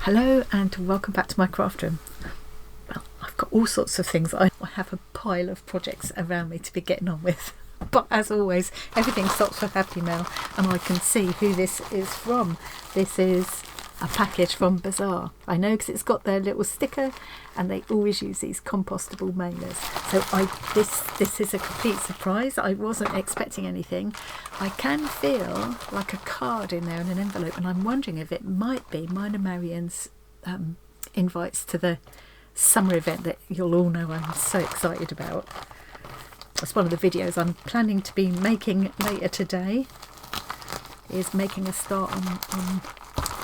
Hello and welcome back to my craft room. Well, I've got all sorts of things. I have a pile of projects around me to be getting on with. But as always, everything stops for happy mail and I can see who this is from. This is a package from Bazaar. I know because it's got their little sticker and they always use these compostable mailers. So this is a complete surprise. I wasn't expecting anything. I can feel like a card in there in an envelope and I'm wondering if it might be mine and Marianne's invites to the summer event that you'll all know I'm so excited about. That's one of the videos I'm planning to be making later today, is making a start on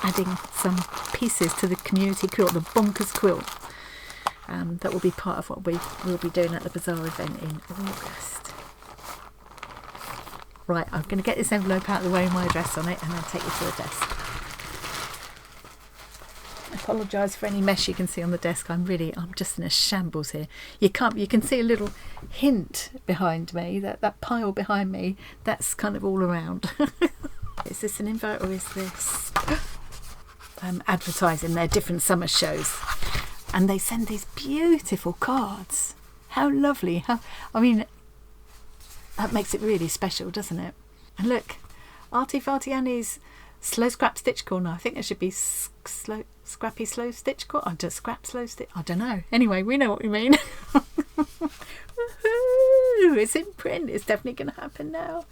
adding some pieces to the community quilt, the bonkers quilt. That will be part of what we will be doing at the Bazaar event in August. Right, I'm going to get this envelope out of the way with my address on it and then take you to the desk. I apologise for any mess you can see on the desk. I'm just in a shambles here. You can see a little hint behind me, that pile behind me, that's kind of all around. Is this an invite or is this advertising their different summer shows? And they send these beautiful cards. How lovely. That makes it really special, doesn't it? And look, Arty Farty Annie's Slow Scrap Stitch Corner. I think there should be Scrappy Slow Stitch Corner. Scrap Slow Stitch. I don't know. Anyway, we know what we mean. Woohoo! It's in print. It's definitely going to happen now.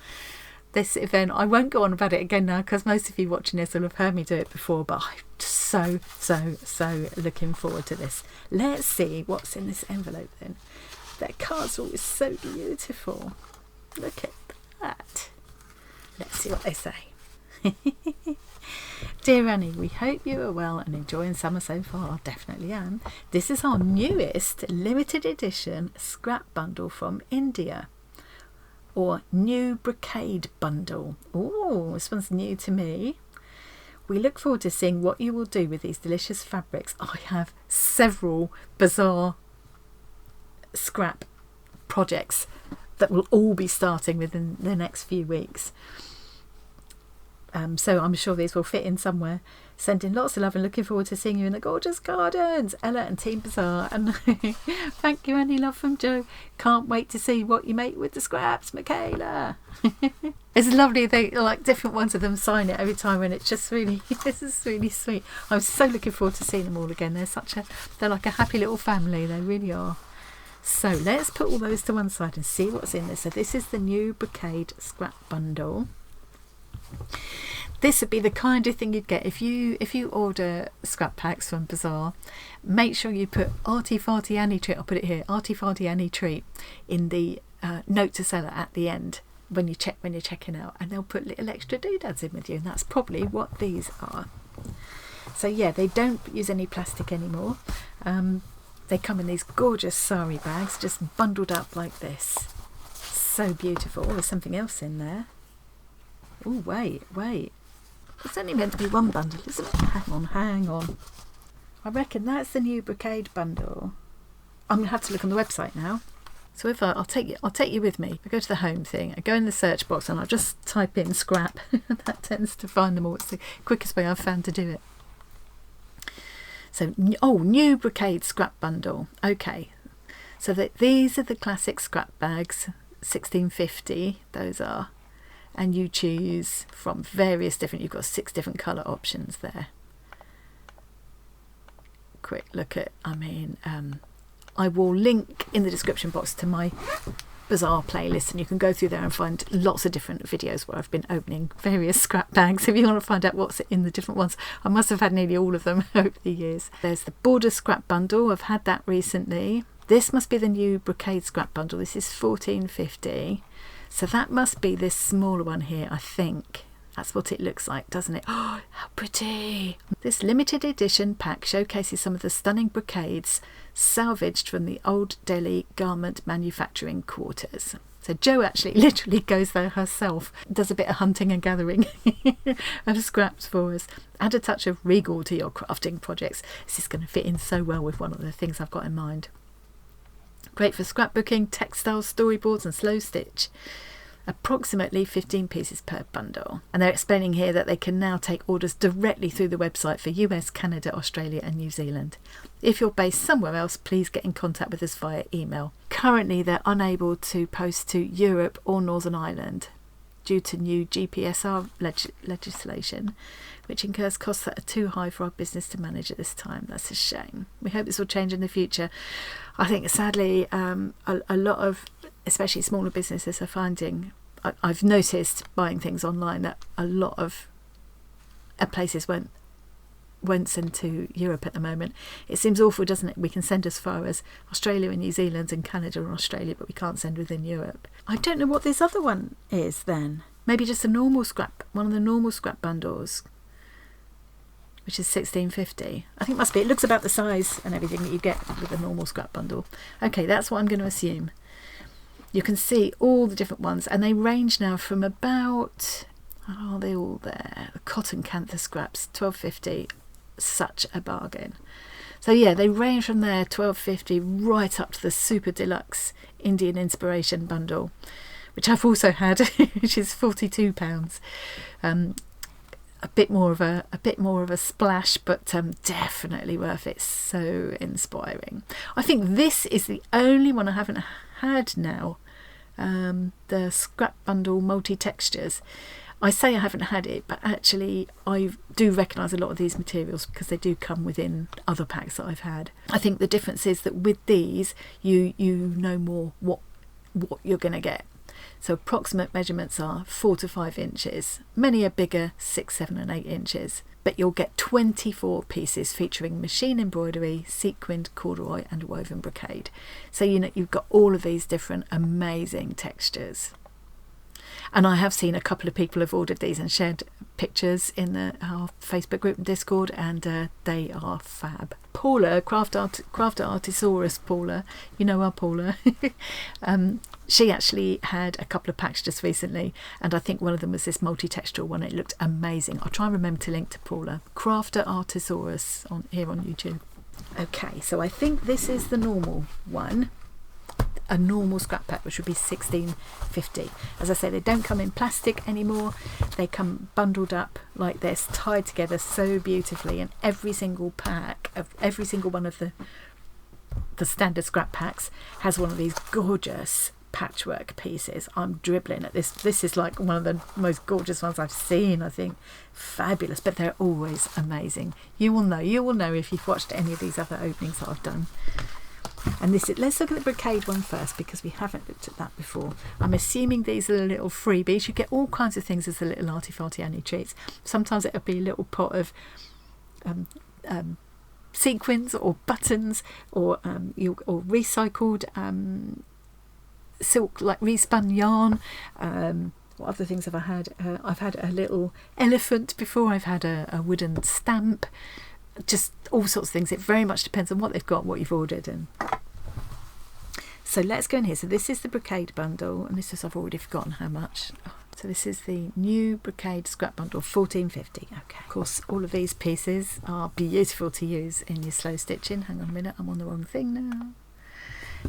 This event, I won't go on about it again now because most of you watching this will have heard me do it before, but I'm so looking forward to this. Let's see what's in this envelope then. Their cards are always so beautiful. Look at that. Let's see what they say. Dear Annie, we hope you are well and enjoying summer so far. Definitely am. This is our newest limited edition scrap bundle from India, or new Brocade Bundle. Oh, this one's new to me. We look forward to seeing what you will do with these delicious fabrics. I have several Bazaar scrap projects that will all be starting within the next few weeks. So I'm sure these will fit in somewhere. Sending lots of love and looking forward to seeing you in the gorgeous gardens. Ella and Team Bazaar. And thank you, any love from Joe. Can't wait to see what you make with the scraps, Michaela. It's lovely. They like different ones of them sign it every time, and it's just really, this is really sweet. I'm so looking forward to seeing them all again. They're like a happy little family. They really are. So let's put all those to one side and see what's in this. So this is the new Brocade scrap bundle. This would be the kind of thing you'd get if you order scrap packs from Bazaar. Make sure you put Arty Farty Annie treat. I'll put it here, Arty Farty Annie treat, in the note to seller at the end when you're checking out, and they'll put little extra doodads in with you, and that's probably what these are. So yeah, they don't use any plastic anymore. They come in these gorgeous sari bags, just bundled up like this. So beautiful. Oh, there's something else in there. Oh, wait. It's only meant to be one bundle, isn't it? Hang on. I reckon that's the new Brocade bundle. I'm going to have to look on the website now. So I'll take you with me. I go to the home thing, I go in the search box and I'll just type in scrap. That tends to find them all. It's the quickest way I've found to do it. So, new Brocade scrap bundle. Okay. So these are the classic scrap bags, 1650, those are. And you choose from various different, you've got 6 different colour options there. Quick look at, I will link in the description box to my Bazaar playlist, and you can go through there and find lots of different videos where I've been opening various scrap bags if you want to find out what's in the different ones. I must have had nearly all of them over the years. There's the border scrap bundle, I've had that recently. This must be the new Brocade scrap bundle. This is 1450. So that must be this smaller one here, I think. That's what it looks like, doesn't it? Oh, how pretty! This limited edition pack showcases some of the stunning brocades salvaged from the old Delhi garment manufacturing quarters. So Jo actually literally goes there herself, does a bit of hunting and gathering of scraps for us. Add a touch of regal to your crafting projects. This is going to fit in so well with one of the things I've got in mind. Great for scrapbooking, textiles, storyboards and slow stitch. approximately 15 pieces per bundle. And they're explaining here that they can now take orders directly through the website for US, Canada, Australia and New Zealand. If you're based somewhere else, please get in contact with us via email. Currently, they're unable to post to Europe or Northern Ireland due to new GPSR legislation, which incurs costs that are too high for our business to manage at this time. That's a shame. We hope this will change in the future. I think, sadly, a lot of, especially smaller businesses, are finding, I've noticed buying things online, that a lot of places won't send to Europe at the moment. It seems awful, doesn't it? We can send as far as Australia and New Zealand and Canada and Australia, but we can't send within Europe. I don't know what this other one is then. Maybe just a normal scrap, one of the normal scrap bundles, which is $16.50. I think it must be. It looks about the size and everything that you get with a normal scrap bundle. Okay, that's what I'm going to assume. You can see all the different ones, and they range now from about, are they all there? The cotton cantha scraps, $12.50. Such a bargain. So yeah, they range from there, $12.50, right up to the super deluxe Indian inspiration bundle, which I've also had, which is £42. A bit more of a splash, but definitely worth it. So inspiring. I think this is the only one I haven't had now. The scrap bundle multi-textures. I say I haven't had it, but actually I do recognise a lot of these materials because they do come within other packs that I've had. I think the difference is that with these, you know more what you're going to get. So approximate measurements are 4 to 5 inches. Many are bigger, 6, 7 and 8 inches. But you'll get 24 pieces featuring machine embroidery, sequined corduroy and woven brocade. So you know you've got all of these different amazing textures. And I have seen a couple of people have ordered these and shared pictures in our Facebook group and Discord, and they are fab. Paula, Crafter Artisaurus Paula, you know our Paula, she actually had a couple of packs just recently, and I think one of them was this multi-textural one. It looked amazing. I'll try and remember to link to Paula. Crafter Artisaurus here on YouTube. Okay, so I think this is the normal one. A normal scrap pack, which would be $16.50. As I say, they don't come in plastic anymore. They come bundled up like this, tied together so beautifully, and every single pack of every single one of the standard scrap packs has one of these gorgeous patchwork pieces. I'm dribbling at this. This is like one of the most gorgeous ones I've seen, I think. Fabulous, but they're always amazing. You will know if you've watched any of these other openings that I've done. And let's look at the brocade one first, because we haven't looked at that before. I'm assuming these are the little freebies. You get all kinds of things as the little arty-farty Annie treats. Sometimes it'll be a little pot of sequins or buttons, or recycled silk, like respun yarn. What other things have I had? I've had a little elephant before. I've had a wooden stamp. Just all sorts of things. It very much depends on what they've got, what you've ordered. And so let's go in here. So this is the Brocade bundle, and this is, I've already forgotten how much. So this is the new Brocade scrap bundle, $14.50. Okay. Of course, all of these pieces are beautiful to use in your slow stitching. Hang on a minute, I'm on the wrong thing now.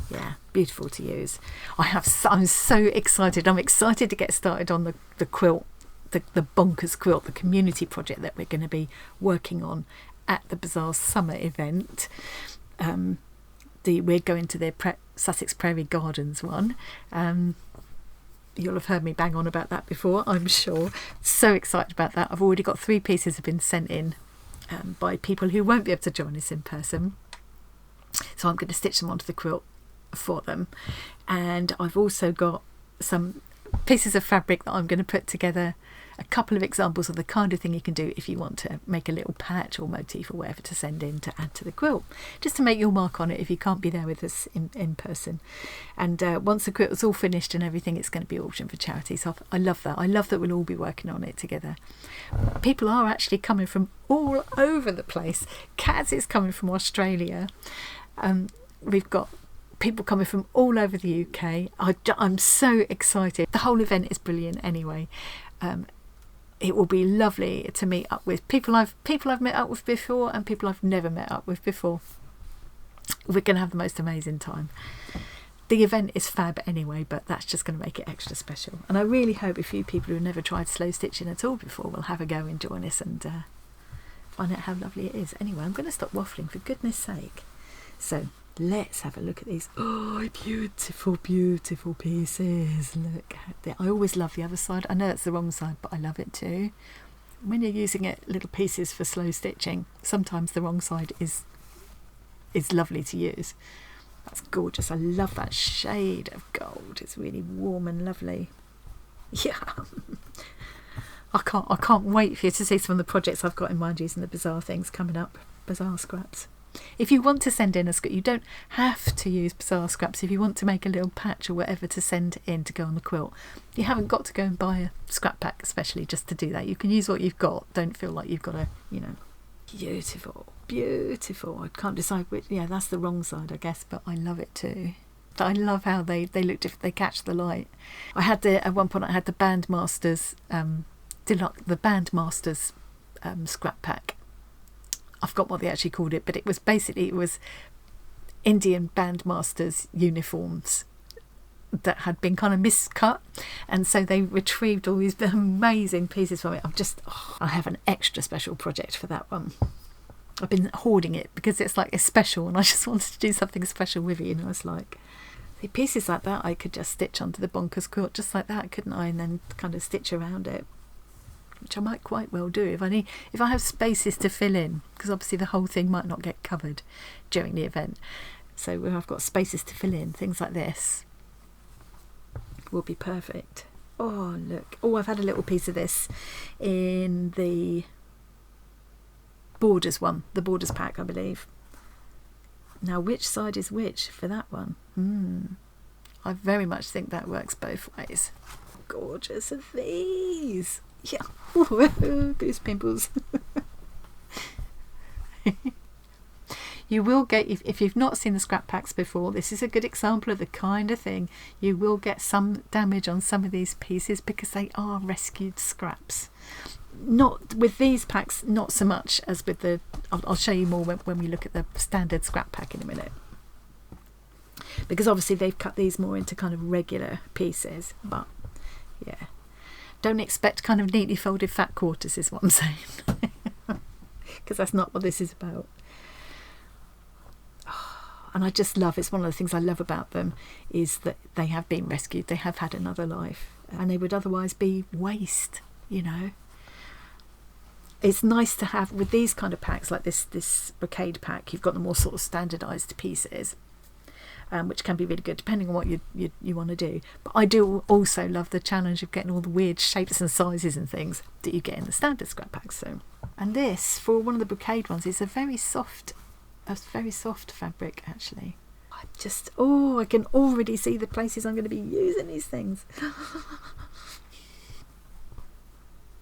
Yeah, beautiful to use. I'm so excited. I'm excited to get started on the quilt, the bonkers quilt, the community project that we're going to be working on at the Bazaar summer event. We're going to the Sussex Prairie Gardens one. You'll have heard me bang on about that before, I'm sure. So excited about that. I've already got 3 pieces have been sent in by people who won't be able to join us in person. So I'm going to stitch them onto the quilt for them. And I've also got some pieces of fabric that I'm going to put together, a couple of examples of the kind of thing you can do if you want to make a little patch or motif or whatever to send in to add to the quilt, just to make your mark on it if you can't be there with us in person. And once the quilt is all finished and everything, it's going to be auctioned for charity. So I love that. I love that we'll all be working on it together. People are actually coming from all over the place. Kaz is coming from Australia. We've got people coming from all over the UK. I'm so excited. The whole event is brilliant anyway. It will be lovely to meet up with people I've met up with before and people I've never met up with before. We're going to have the most amazing time. The event is fab anyway, but that's just going to make it extra special. And I really hope a few people who have never tried slow stitching at all before will have a go and join us and find out how lovely it is. Anyway, I'm going to stop waffling, for goodness sake. So let's have a look at these. Oh, beautiful, beautiful pieces. Look, I always love the other side. I know it's the wrong side, but I love it too. When you're using it, little pieces for slow stitching, sometimes the wrong side is lovely to use. That's gorgeous. I love that shade of gold. It's really warm and lovely. Yeah. I can't wait for you to see some of the projects I've got in mind using the Bazaar things coming up. Bazaar scraps. If you want to send in a scrap, you don't have to use Bazaar scraps. If you want to make a little patch or whatever to send in to go on the quilt, you haven't got to go and buy a scrap pack especially just to do that. You can use what you've got. Don't feel like you've got to, you know. Beautiful, beautiful. I can't decide which. Yeah, that's the wrong side, I guess, but I love it too. But I love how they look different. They catch the light. I had at one point I had the Bandmasters scrap pack. I forgot what they actually called it, but it was Indian Bandmasters uniforms that had been kind of miscut, and so they retrieved all these amazing pieces from it. I have an extra special project for that one. I've been hoarding it because it's special, and I just wanted to do something special with it. You know, it's like the pieces like that I could just stitch onto the bonkers quilt just like that, couldn't I? And then kind of stitch around it, which I might quite well do if I have spaces to fill in, because obviously the whole thing might not get covered during the event. So where I've got spaces to fill in, things like this will be perfect. Oh, look. Oh, I've had a little piece of this in the Borders one, the Borders pack, I believe. Now, which side is which for that one? I very much think that works both ways. Gorgeous are these. Yeah. Goose pimples. You will get, if you've not seen the scrap packs before, this is a good example of the kind of thing. You will get some damage on some of these pieces because they are rescued scraps. Not with these packs, not so much as with the, I'll show you more when we look at the standard scrap pack in a minute. Because obviously they've cut these more into kind of regular pieces, but yeah. Don't expect kind of neatly folded fat quarters is what I'm saying. Because that's not what this is about. And I just love, it's one of the things I love about them, is that they have been rescued, they have had another life, and they would otherwise be waste, you know. It's nice to have, with these kind of packs, like this Brocade pack, you've got the more sort of standardised pieces, which can be really good depending on what you want to do. But I do also love the challenge of getting all the weird shapes and sizes and things that you get in the standard scrap packs. So, and this, for one of the Brocade ones, is a very soft fabric actually. I can already see the places I'm going to be using these things.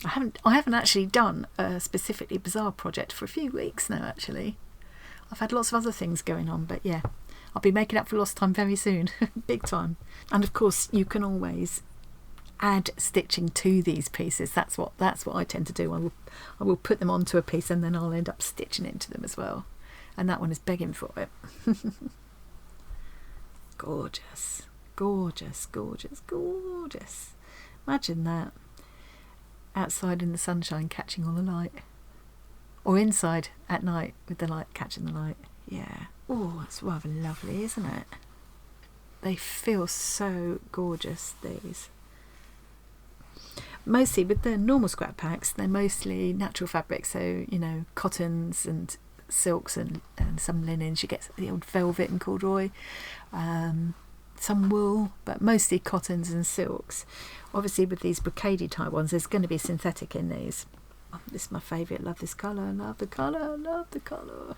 I haven't actually done a specifically Bazaar project for a few weeks now actually. I've had lots of other things going on, but yeah, I'll be making up for lost time very soon. Big time. And of course you can always add stitching to these pieces. That's what I tend to do. I will put them onto a piece and then I'll end up stitching into them as well. And that one is begging for it. Gorgeous, gorgeous, gorgeous, gorgeous. Imagine that. Outside in the sunshine catching all the light. Or inside at night with the light catching the light. Yeah. Oh, it's rather lovely, isn't it? They feel so gorgeous, these. Mostly with the normal scrap packs, they're mostly natural fabrics. So, you know, cottons and silks and some linens. You get the old velvet and corduroy, some wool, but mostly cottons and silks. Obviously with these brocade type ones there's going to be synthetic in these. Oh, this is my favourite. Love this colour, love the colour, love the colour.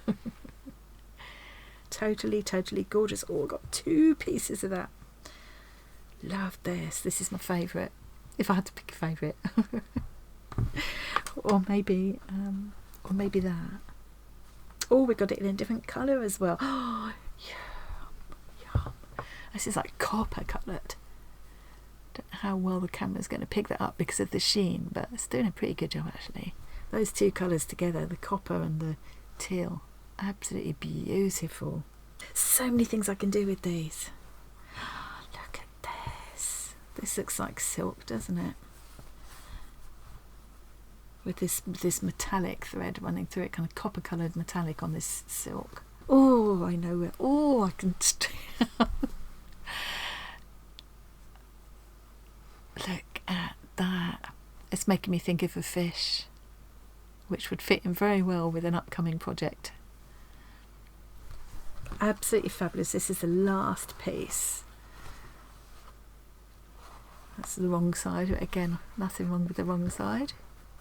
Totally gorgeous. Oh, I've got 2 pieces of that. Love this. This is my favourite, if I had to pick a favourite. or maybe that. Oh, we got it in a different colour as well. Oh, yum. This is like copper coloured. Don't know how well the camera's going to pick that up because of the sheen, but it's doing a pretty good job actually. Those 2 colours together, the copper and the teal, absolutely beautiful. So many things I can do with these. This looks like silk, doesn't it? With this metallic thread running through it, kind of copper coloured metallic on this silk. Oh, I know it. Oh, I can look at that. It's making me think of a fish, which would fit in very well with an upcoming project. Absolutely fabulous. This is the last piece. That's the wrong side. Again, nothing wrong with the wrong side.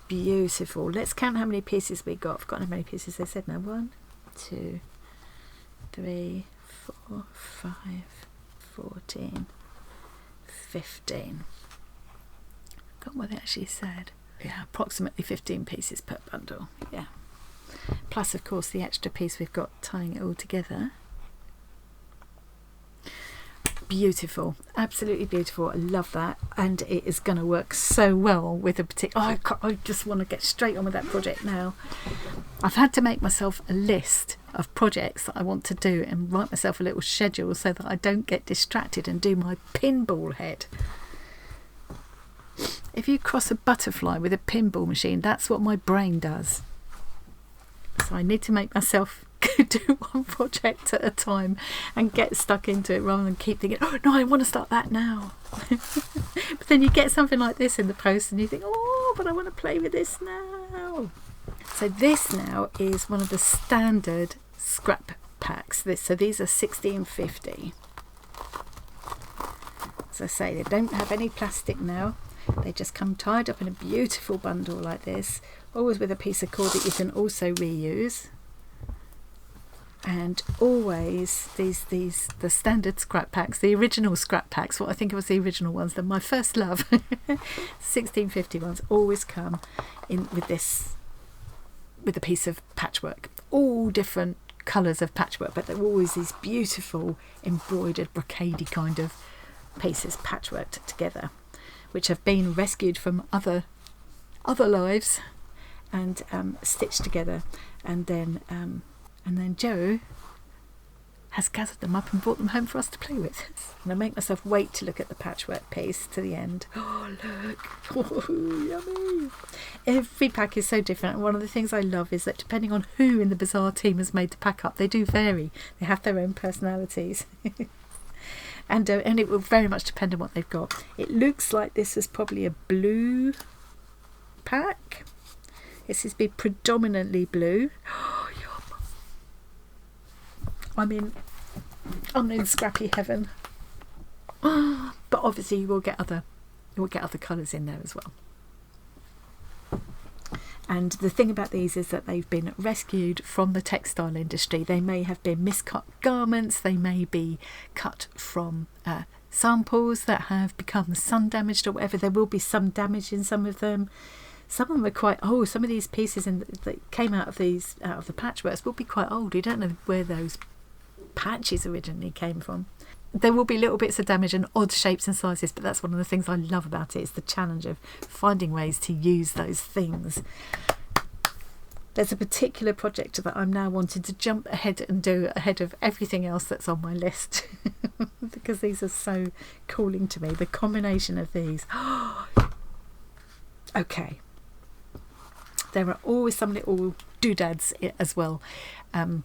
Beautiful. Let's count how many pieces we got. I've forgotten how many pieces they said now. 1, 2, 3, 4, 5, 14, 15. Got what they actually said. Yeah, approximately 15 pieces per bundle. Yeah. Plus, of course, the extra piece we've got tying it all together. Beautiful, absolutely beautiful. I love that, and it is going to work so well with a particular. I just want to get straight on with that project now. I've had to make myself a list of projects that I want to do and write myself a little schedule so that I don't get distracted and do my pinball head. If you cross a butterfly with a pinball machine, that's what my brain does. So I need to make myself do one project at a time and get stuck into it rather than keep thinking, oh no, I want to start that now. But then you get something like this in the post and you think, oh, but I want to play with this now. So this now is one of the standard scrap packs. So these are 1650. As I say, they don't have any plastic now. They just come tied up in a beautiful bundle like this, always with a piece of cord that you can also reuse. And always the standard scrap packs, the original scrap packs, what I think was the original ones, they're my first love. 1650 ones always come in with a piece of patchwork, all different colours of patchwork, but they're always these beautiful embroidered brocade kind of pieces patchworked together, which have been rescued from other lives and stitched together, and then Joe has gathered them up and brought them home for us to play with. And I make myself wait to look at the patchwork piece to the end. Oh, look. Oh, yummy. Every pack is so different. And one of the things I love is that depending on who in the Bazaar team has made the pack up, they do vary. They have their own personalities. And it will very much depend on what they've got. It looks like this is probably a blue pack. This is be predominantly blue. Oh, yum. I'm in scrappy heaven. But obviously you will get other colours in there as well. And the thing about these is that they've been rescued from the textile industry. They may have been miscut garments, they may be cut from samples that have become sun damaged or whatever. There will be some damage in some of them. Some of them are quite old. Some of these pieces that came out of the patchworks will be quite old. You don't know where those patches originally came from. There will be little bits of damage and odd shapes and sizes, but that's one of the things I love about it, is the challenge of finding ways to use those things. There's a particular project that I'm now wanting to jump ahead and do ahead of everything else that's on my list because these are so calling to me, the combination of these. Okay, there are always some little doodads as well as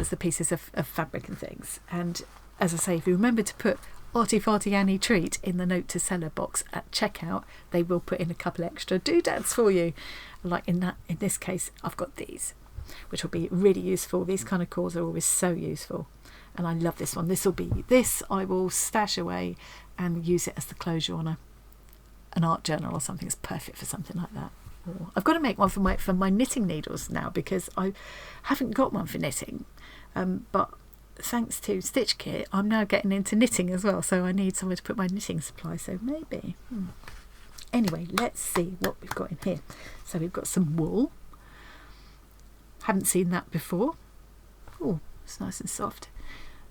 the pieces of fabric and things. And as I say, if you remember to put Arty Farty Annie Treat in the note to seller box at checkout, they will put in a couple extra doodads for you. Like in this case, I've got these, which will be really useful. These kind of cords are always so useful, and I love this one. This I will stash away and use it as the closure on an art journal or something. It's perfect for something like that. I've got to make one for my knitting needles now, because I haven't got one for knitting, but thanks to Stitch Kit I'm now getting into knitting as well, so I need somewhere to put my knitting supply, so maybe. Anyway, let's see what we've got in here. So we've got some wool. Haven't seen that before. Oh, it's nice and soft.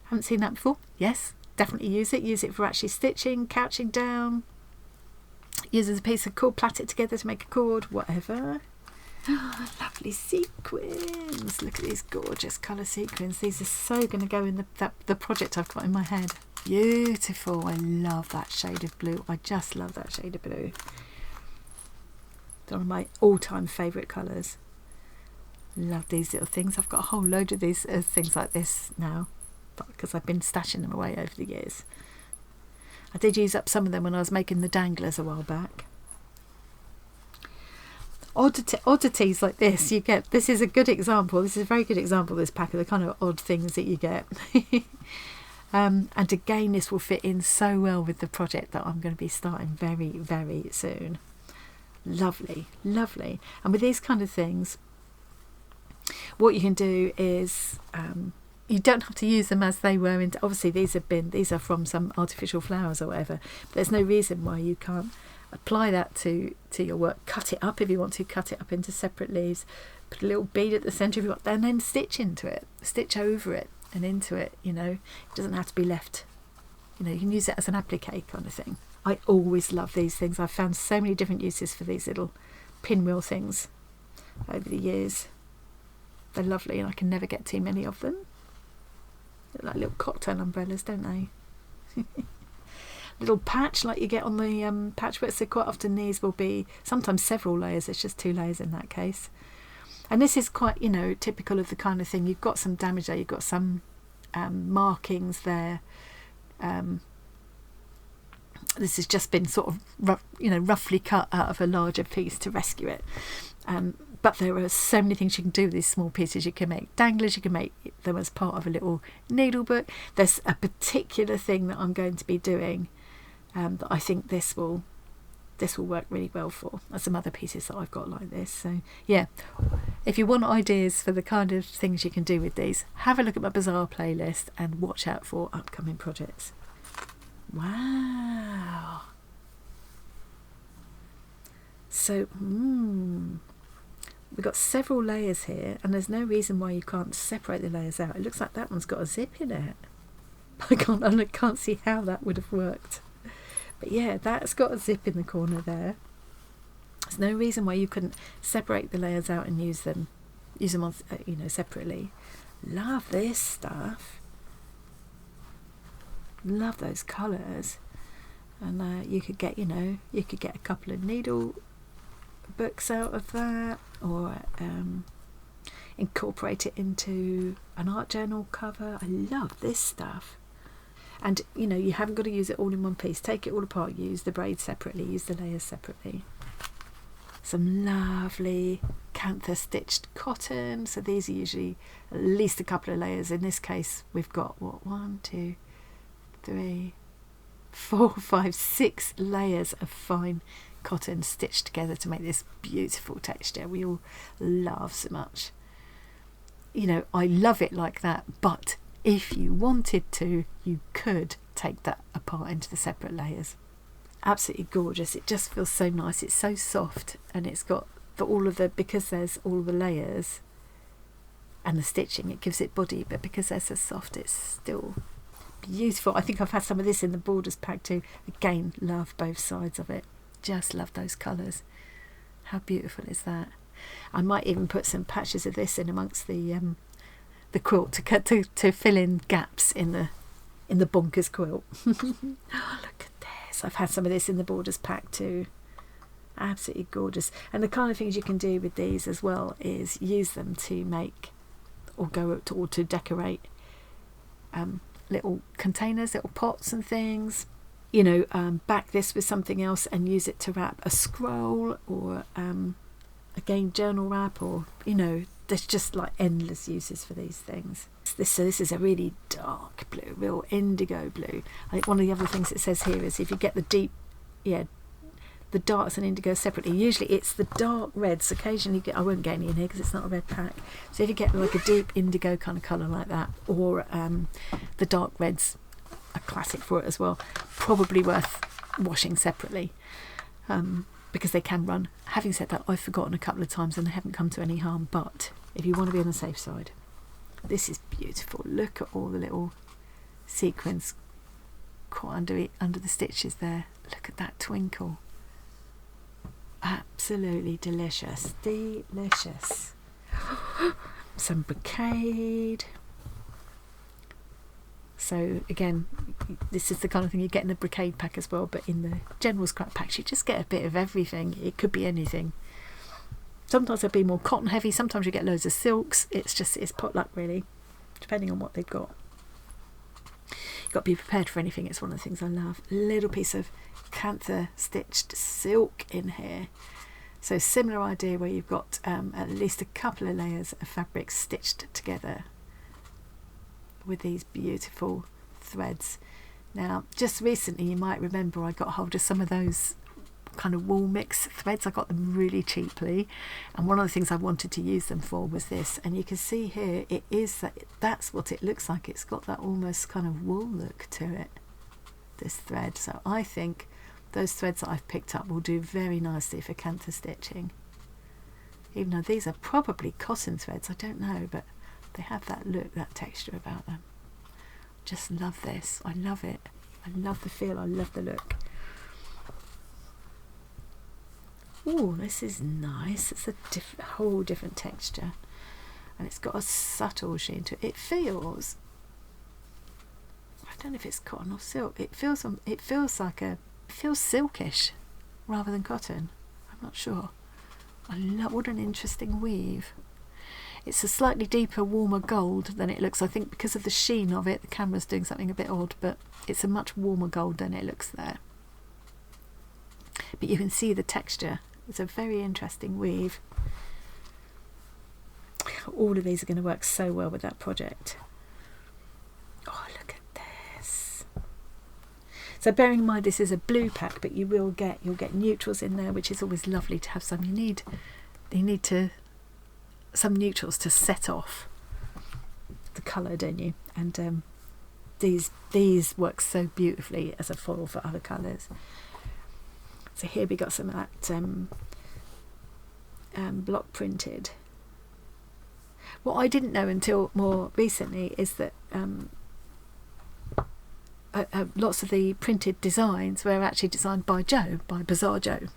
Haven't seen that before. Yes, definitely use it for actually stitching, couching down. Use as a piece of cord, plait it together to make a cord, whatever. Oh, lovely sequins. Look at these gorgeous colour sequins. These are so going to go in the project I've got in my head. beautiful. I love that shade of blue. I just love that shade of blue. It's one of my all-time favourite colours. Love these little things. I've got a whole load of these things like this now, because I've been stashing them away over the years. I did use up some of them when I was making the danglers a while back. Oddities like this, you get. This is a good example. This is a very good example, this pack, of the kind of odd things that you get. And again, this will fit in so well with the project that I'm going to be starting very, very soon. Lovely, lovely. And with these kind of things, what you can do is you don't have to use them as they were. Obviously, these are from some artificial flowers or whatever. But there's no reason why you can't apply that to your work. Cut it up if you want to. Cut it up into separate leaves. Put a little bead at the centre if you want, and then stitch into it. Stitch over it and into it. You know, it doesn't have to be left. You know, you can use it as an applique kind of thing. I always love these things. I've found so many different uses for these little pinwheel things over the years. They're lovely, and I can never get too many of them. Look like little cocktail umbrellas, don't they? Little patch like you get on the patchwork. So quite often these will be sometimes several layers. It's just 2 layers in that case. And this is quite, you know, typical of the kind of thing. You've got some damage there. You've got some markings there. This has just been sort of roughly cut out of a larger piece to rescue it. But there are so many things you can do with these small pieces. You can make danglers, you can make them as part of a little needle book. There's a particular thing that I'm going to be doing that I think this will work really well for. There's some other pieces that I've got like this. So yeah, if you want ideas for the kind of things you can do with these, have a look at my Bazaar playlist and watch out for upcoming projects. Wow. So, we've got several layers here, and there's no reason why you can't separate the layers out. It looks like that one's got a zip in it. I can't see how that would have worked. But yeah, that's got a zip in the corner there. There's no reason why you couldn't separate the layers out and use them on, separately. Love this stuff. Love those colours. And you could get a couple of needle books out of that, or incorporate it into an art journal cover. I love this stuff. And you haven't got to use it all in one piece. Take it all apart, use the braids separately, use the layers separately. Some lovely cantha stitched cotton. So these are usually at least a couple of layers. In this case we've got 1, 2, 3, 4, 5, 6 layers of fine cotton stitched together to make this beautiful texture we all love so much. I love it like that, but if you wanted to, you could take that apart into the separate layers. Absolutely gorgeous. It just feels so nice. It's so soft, and it's got because there's all the layers and the stitching, it gives it body, but because they're so soft, it's still beautiful. I think I've had some of this in the borders pack too. Again, love both sides of it. Just love those colours. How beautiful is that? I might even put some patches of this in amongst the quilt to fill in gaps in the bonkers quilt. Oh, look at this. I've had some of this in the borders pack too. Absolutely gorgeous. And the kind of things you can do with these as well is use them to make or to decorate little containers, little pots and things. Back this with something else and use it to wrap a scroll, or again journal wrap, or there's just like endless uses for these things. This is a really dark blue, real indigo blue. I think one of the other things it says here is if you get the darks and indigo separately, usually it's the dark reds. Occasionally I won't get any in here because it's not a red pack. So if you get like a deep indigo kind of colour like that, or the dark reds, a classic for it as well, probably worth washing separately, because they can run. Having said that, I've forgotten a couple of times and they haven't come to any harm, but if you want to be on the safe side, this is beautiful. Look at all the little sequins quite under the stitches there. Look at that twinkle. Absolutely delicious. Some brocade, So again, this is the kind of thing you get in the Brocade pack as well, but in the general scrap packs you just get a bit of everything. It could be anything. Sometimes they'll be more cotton heavy, sometimes you get loads of silks. It's potluck really, depending on what they've got. You've got to be prepared for anything. It's one of the things I love. A little piece of Cantha stitched silk in here. So similar idea where you've got at least a couple of layers of fabric stitched together with these beautiful threads. Now, just recently you might remember I got hold of some of those kind of wool mix threads. I got them really cheaply, and one of the things I wanted to use them for was this, and you can see here it is that's what it looks like. It's got that almost kind of wool look to it, this thread. So I think those threads that I've picked up will do very nicely for Cantha stitching, even though these are probably cotton threads, I don't know, but they have that look, that texture about them. Just love this. I love it. I love the feel. I love the look. Oh, this is nice. It's a whole different texture, and it's got a subtle sheen to it. It feels, I don't know if it's cotton or silk. It feels like it feels silkish rather than cotton. I'm not sure. I love, what an interesting weave. It's a slightly deeper, warmer gold than it looks. I think because of the sheen of it, the camera's doing something a bit odd, but it's a much warmer gold than it looks there. But you can see the texture. It's a very interesting weave. All of these are going to work so well with that project. Oh, look at this. So bearing in mind this is a blue pack, but you'll get neutrals in there, which is always lovely to have some. You need some neutrals to set off the colour, don't you? And these work so beautifully as a foil for other colours. So here we got some of that block printed. What I didn't know until more recently is that lots of the printed designs were actually designed by Joe, by Bazaar Joe.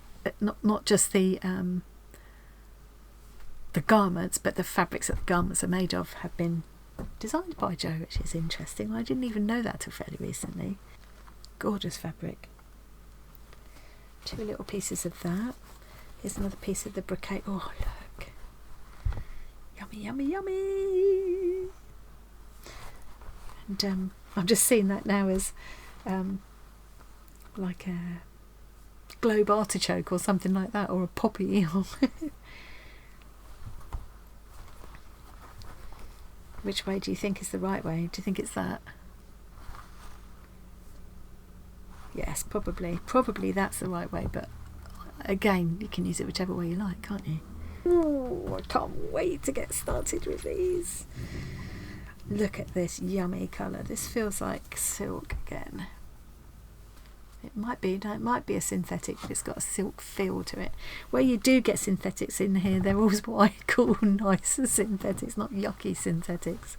Not just the garments, but the fabrics that the garments are made of have been designed by Joe, which is interesting. I didn't even know that till fairly recently. Gorgeous fabric. Two little pieces of that. Here's another piece of the brocade. Oh, look. Yummy, yummy, yummy. And I'm just seeing that now as like a globe artichoke or something like that, or a poppy eel. Which way do you think is the right way? Do you think it's that? Yes, probably that's the right way, but again, you can use it whichever way you like, can't you? Oh, I can't wait to get started with these. Look at this yummy colour. This feels like silk again. It might be a synthetic, but it's got a silk feel to it. Where you do get synthetics in here, they're always what I call nicer synthetics, not yucky synthetics.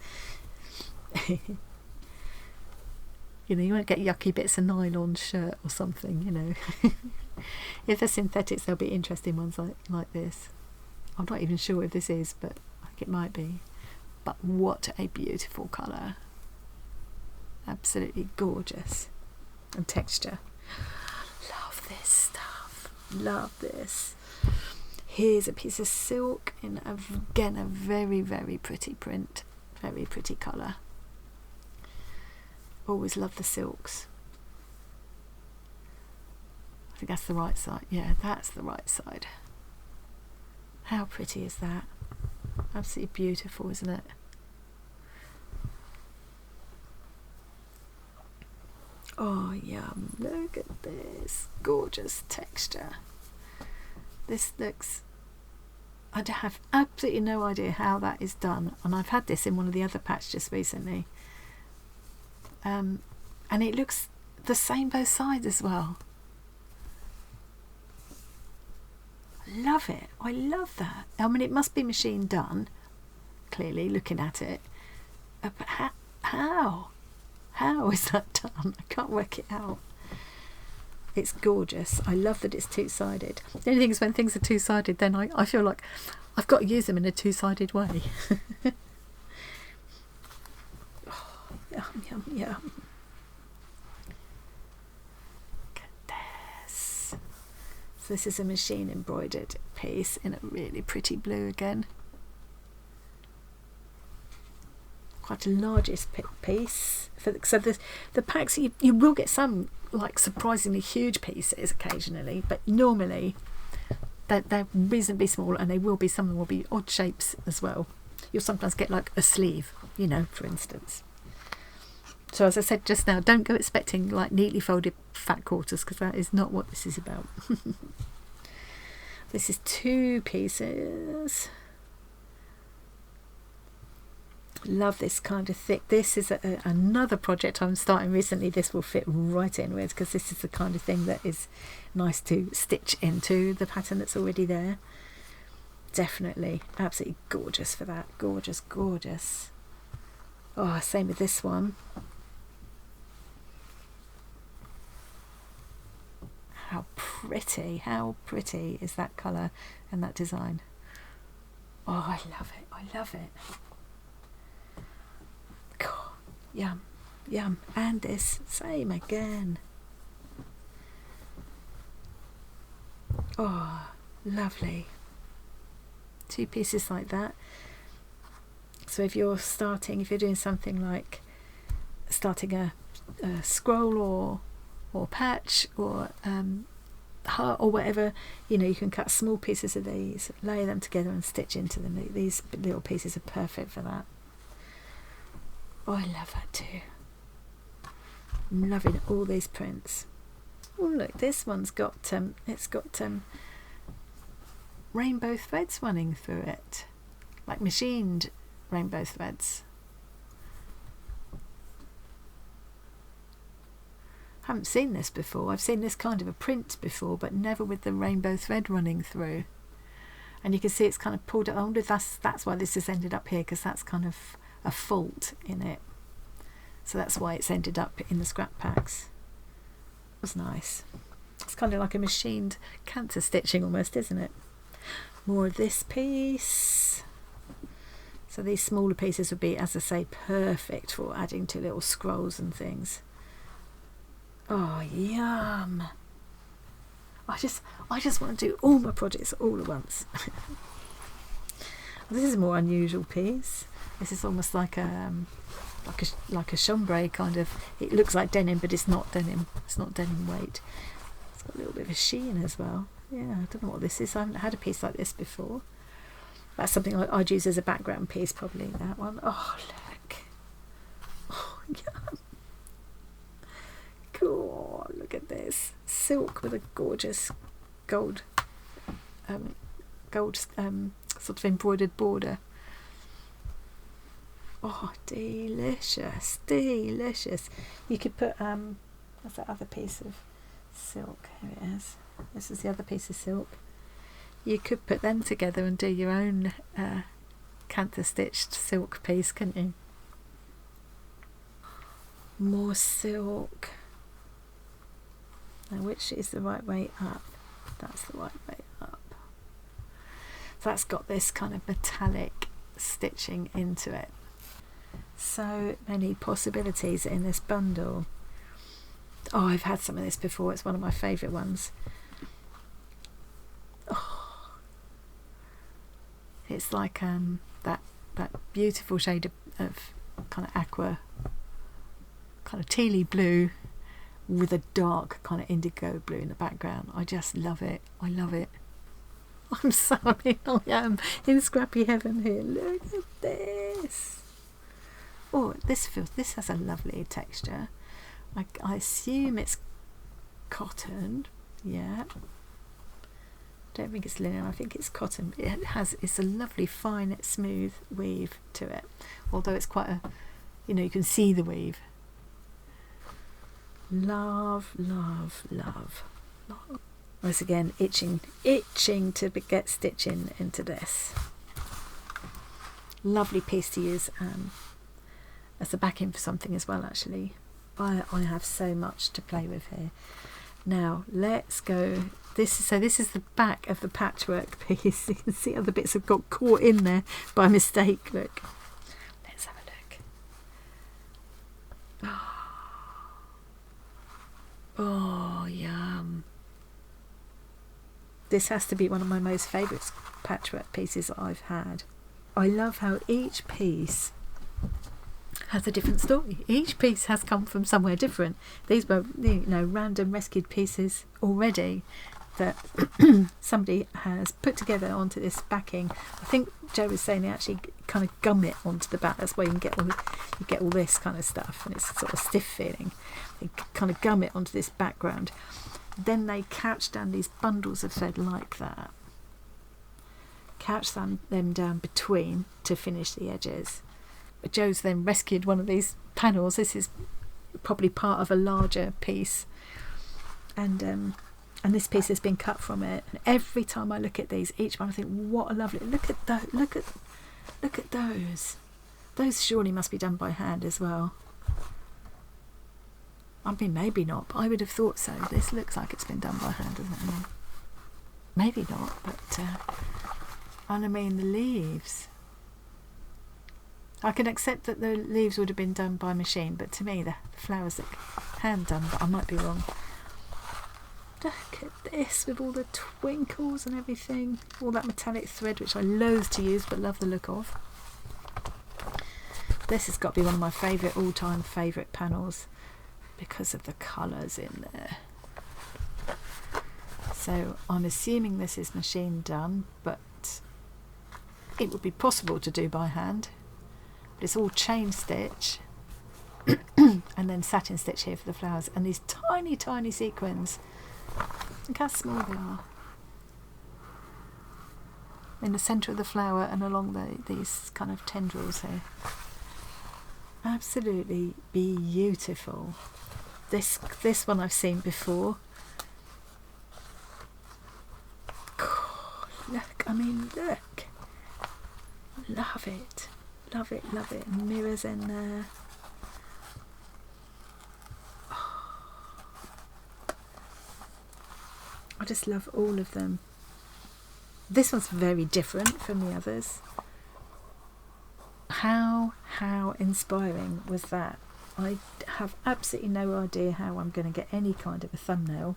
You know, you won't get yucky bits of nylon shirt or something, you know. If they're synthetics, there'll be interesting ones like this. I'm not even sure if this is, but I think it might be. But what a beautiful colour. Absolutely gorgeous. And texture. Love this stuff. Love this. Here's a piece of silk in, again, a very, very pretty print. Very pretty colour. Always love the silks. I think that's the right side. Yeah, that's the right side. How pretty is that? Absolutely beautiful, isn't it? Oh, yum. Look at this. Gorgeous texture. This looks... I have absolutely no idea how that is done. And I've had this in one of the other packs just recently. And it looks the same both sides as well. I love it. I love that. I mean, it must be machine done, clearly, looking at it. But how? How is that done? I can't work it out. It's gorgeous. I love that it's two-sided. The only thing is when things are two-sided, then I feel like I've got to use them in a two-sided way. Oh, Yum, yum, yum. Look at this. So this is a machine embroidered piece in a really pretty blue again. Quite a largest piece. So the packs, you will get some like surprisingly huge pieces occasionally, but normally they're reasonably small, and they will be, some of them will be odd shapes as well. You'll sometimes get like a sleeve, you know, for instance. So as I said just now, don't go expecting like neatly folded fat quarters, because that is not what this is about. This is 2 pieces. Love this kind of thick. This is another project I'm starting recently. This will fit right in with, because this is the kind of thing that is nice to stitch into the pattern that's already there. Definitely absolutely gorgeous for that. Gorgeous, gorgeous. Oh, same with this one. How pretty is that colour and that design. Oh, I love it, I love it. God, yum, yum. And this, same again. Oh, lovely. 2 pieces like that. So if you're doing something like starting a scroll or patch or heart or whatever, you know, you can cut small pieces of these, lay them together and stitch into them. These little pieces are perfect for that. Oh, I love that too. I'm loving all these prints. Oh look, this one's got it's got rainbow threads running through it, like machined rainbow threads. I haven't seen this before. I've seen this kind of a print before, but never with the rainbow thread running through. And you can see it's kind of pulled. I wonder if that's why this has ended up here, because that's kind of a fault in it. So that's why it's ended up in the scrap packs. It was nice. It's kind of like a machined canter stitching almost, isn't it? More of this piece. So these smaller pieces would be, as I say, perfect for adding to little scrolls and things. Oh, yum. I just want to do all my projects all at once. This is a more unusual piece. This is almost like a chambray kind of. It looks like denim, but it's not denim. It's not denim weight. It's got a little bit of a sheen as well. Yeah, I don't know what this is. I haven't had a piece like this before. That's something I'd use as a background piece, probably, that one. Oh, look. Oh, yum. Cool. Look at this. Silk with a gorgeous gold sort of embroidered border. Oh, delicious, delicious. You could put what's that other piece of silk? Here it is. This is the other piece of silk. You could put them together and do your own canter stitched silk piece, couldn't you? More silk. Now, which is the right way up? That's the right way up. So that's got this kind of metallic stitching into it. So many possibilities in this bundle. Oh, I've had some of this before. It's one of my favourite ones. Oh. It's like that beautiful shade of kind of aqua, kind of tealy blue with a dark kind of indigo blue in the background. I just love it. I love it. I'm sorry, I am in scrappy heaven here. Look at this. Oh, this has a lovely texture. I assume it's cotton. Yeah. Don't think it's linen. I think it's cotton. It's a lovely fine, smooth weave to it. Although it's quite a, you can see the weave. Love, love, love, love. Once again, itching to get stitching into this. Lovely piece to use as a backing for something as well, actually. I have so much to play with here. Now let's go. This is the back of the patchwork piece. You can see other bits have got caught in there by mistake. Look. Let's have a look. Oh, yum. This has to be one of my most favourite patchwork pieces that I've had. I love how each piece has a different story. Each piece has come from somewhere different. These were, random rescued pieces already that somebody has put together onto this backing. I think Joe was saying they actually kind of gum it onto the back. That's why you get all this kind of stuff, and it's sort of stiff feeling. They kind of gum it onto this background. Then they couch down these bundles of thread like that. Couch them down between to finish the edges. Joe's then rescued one of these panels. This is probably part of a larger piece, and this piece has been cut from it. And every time I look at these, each one I think, what a lovely, look at those. Those surely must be done by hand as well. I mean, maybe not, but I would have thought so. This looks like it's been done by hand, doesn't it? Maybe not, but and I mean the leaves. I can accept that the leaves would have been done by machine, but to me the flowers look hand done, but I might be wrong. Look at this with all the twinkles and everything, all that metallic thread which I loathe to use but love the look of. This has got to be one of my favourite, all-time favourite panels because of the colours in there. So I'm assuming this is machine done, but it would be possible to do by hand. But it's all chain stitch and then satin stitch here for the flowers, and these tiny, tiny sequins. Look how small they are. In the centre of the flower and along these kind of tendrils here. Absolutely beautiful. This one I've seen before. God, look, I mean, look. Love it. Love it, love it. Mirrors in there. I just love all of them. This one's very different from the others. How inspiring was that? I have absolutely no idea how I'm going to get any kind of a thumbnail.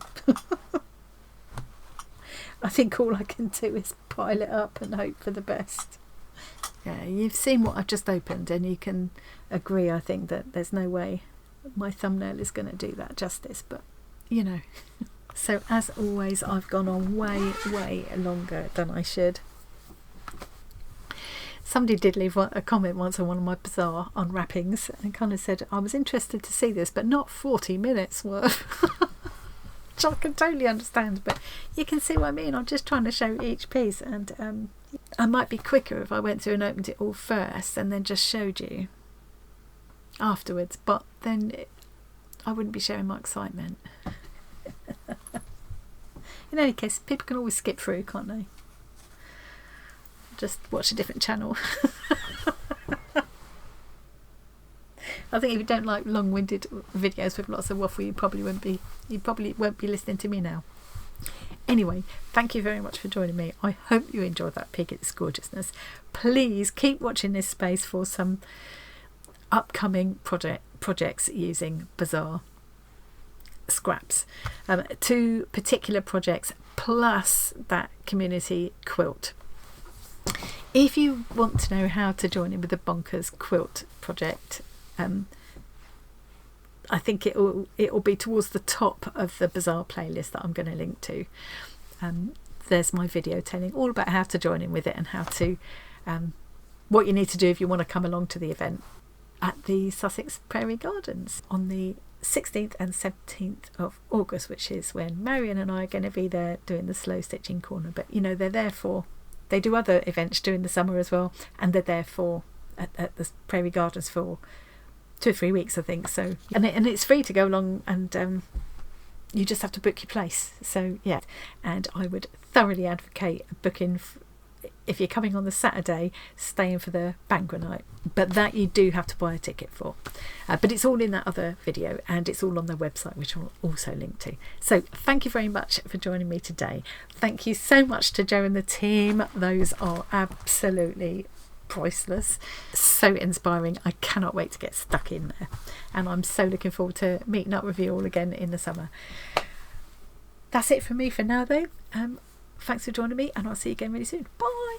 I think all I can do is pile it up and hope for the best. Yeah, you've seen what I've just opened, and you can agree, I think, that there's no way my thumbnail is going to do that justice, but you know. So as always, I've gone on way longer than I should. Somebody did leave a comment once on one of my Bazaar unwrappings and kind of said, I was interested to see this, but not 40 minutes worth. Which I can totally understand, but you can see what I mean. I'm just trying to show each piece, and I might be quicker if I went through and opened it all first and then just showed you afterwards, but then I wouldn't be showing my excitement. In any case, people can always skip through, can't they? Just watch a different channel. I think if you don't like long-winded videos with lots of waffle, you probably won't be listening to me now. Anyway, thank you very much for joining me. I hope you enjoyed that peek at its gorgeousness. Please keep watching this space for some upcoming projects using Bazaar scraps. 2 particular projects plus that community quilt. If you want to know how to join in with the Bonkers quilt project, I think it will be towards the top of the Bazaar playlist that I'm going to link to. There's my video telling all about how to join in with it and how to what you need to do if you want to come along to the event at the Sussex Prairie Gardens on the 16th and 17th of August, which is when Marion and I are going to be there doing the slow stitching corner. But you know, they do other events during the summer as well, and they're there at the Prairie Gardens for 2 or 3 weeks, I think. So and it's free to go along, and you just have to book your place. So yeah, and I would thoroughly advocate booking if you're coming on the Saturday, staying for the Bangor night, but that you do have to buy a ticket for. But it's all in that other video, and it's all on their website, which I'll also link to. So thank you very much for joining me today. Thank you so much to Joe and the team. Those are absolutely priceless, so inspiring. I cannot wait to get stuck in there, and I'm so looking forward to meeting up with you all again in the summer. That's it from me for now though. Thanks for joining me, and I'll see you again really soon. Bye.